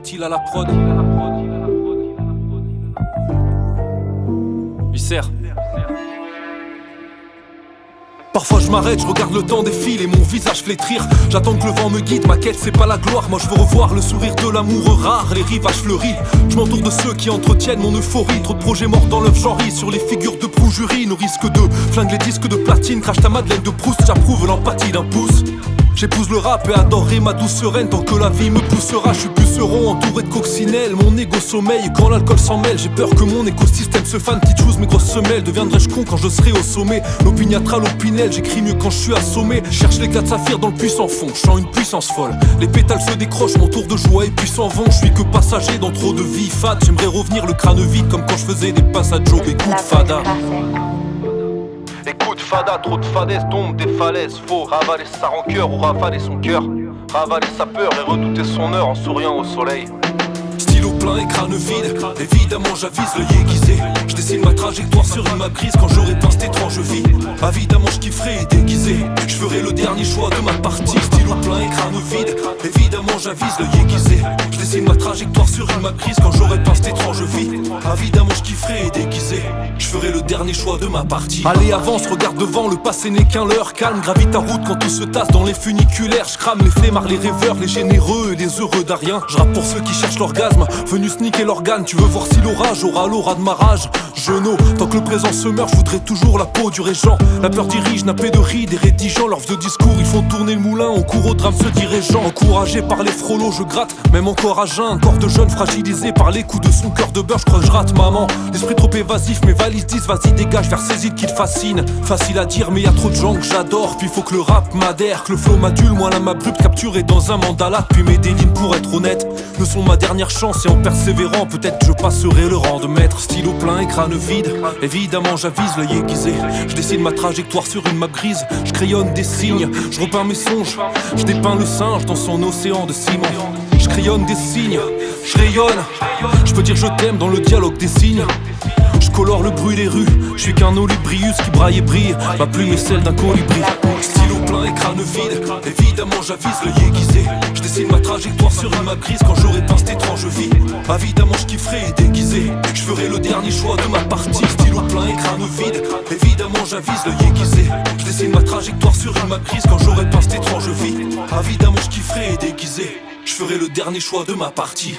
Dactyle à la prod. Viscère. Parfois je m'arrête, je regarde le temps défiler, mon visage flétrir. J'attends que le vent me guide, ma quête c'est pas la gloire. Moi je veux revoir le sourire de l'amour rare, les rivages fleuris. Je m'entoure de ceux qui entretiennent mon euphorie. Trop de projets morts dans l'œuf genré, sur les figures de proue jury. Nos risques de flingue les disques de platine, crache ta Madeleine de Proust. J'approuve l'empathie d'un pouce. J'épouse le rap et adorerai ma douce sereine. Tant que la vie me poussera, je suis puceron entouré de coccinelles. Mon ego sommeille et quand l'alcool s'en mêle, j'ai peur que mon écosystème se fane. Petite chose, mes grosses semelles, deviendrai-je con quand je serai au sommet? L'opiniâtre l'opinel, j'écris mieux quand je suis assommé. Cherche les 4 saphirs dans le puissant fond, je sens une puissance folle. Les pétales se décrochent, mon tour de joie et puis s'en vont. Je suis que passager dans trop de vies fades. J'aimerais revenir le crâne vide comme quand je faisais des passages au écoute fada. Écoute fada, trop de fadaises tombent des falaises. Faut ravaler sa rancœur ou ravaler son cœur. Ravaler sa peur et redouter son heure en souriant au soleil. Stylo plein et crâne vide, évidemment j'avise l'œil aiguisé. Je dessine ma trajectoire sur une map grise quand j'aurai peint cette étrange vie. Évidemment je kifferai déguisé, je ferai le dernier choix de ma partie. Stylo plein et crâne vide, évidemment j'avise l'œil aiguisé. Je dessine ma trajectoire sur une map grise quand j'aurai peint cette étrange vie. Évidemment je kifferai déguisé, je ferai le dernier choix de ma partie. Allez avance, regarde devant, le passé n'est qu'un leurre. Calme, gravite ta route quand tout se tasse dans les funiculaires. Je crame les flemmards, les rêveurs, les généreux et les heureux d'Arien. Je rappe pour ceux qui cherchent l'orgasme, venu sniquer l'organe. Tu veux voir si l'orage aura l'aura de ma rage? Genou, tant que le présent se meurt, je voudrais toujours la peau du régent. La peur dirige, nappé de rides et rédigeant leurs vieux discours. Ils font tourner le moulin, on court au drame se dirigeant. Encouragé par les frolos, je gratte, même encore à jeun. Un corps de jeune fragilisé par les coups de son cœur de beurre. Je crois que je rate maman, l'esprit trop évasif. Mes valises disent vas-y dégage vers ces îles qui te fascinent. Facile à dire mais y a trop de gens que j'adore. Puis faut que le rap m'adhère, que le flow m'adule. Moi l'âme abrupte capturée dans un mandala. Puis mes délines pour être honnête ne sont ma dernière chance. Et en persévérant peut-être que je passerai le rang de maître. Stylo plein et crâne vide, évidemment j'avise l'œil aiguisé. Je dessine ma trajectoire sur une map grise. Je crayonne des signes, je repeins mes songes. Je dépeins le singe dans son océan de ciment. Je crayonne des signes, je rayonne. Je peux dire je t'aime dans le dialogue des signes. Je colore le bruit des rues, je suis qu'un olubrius qui braille et brille. Ma plume est celle d'un colibri. Stylo plein et crâne vide, évidemment j'avise l'œil aiguisé. Je dessine ma trajectoire sur une map grise quand j'aurai peint cette étrange vie. Évidemment je kifferai déguisé, je ferai le dernier choix de ma partie. Stylo plein et crâne vide, évidemment j'avise l'œil aiguisé. Je dessine ma trajectoire sur une map grise quand j'aurai peint cette étrange vie. Évidemment je kifferai déguisé, je ferai le dernier choix de ma partie.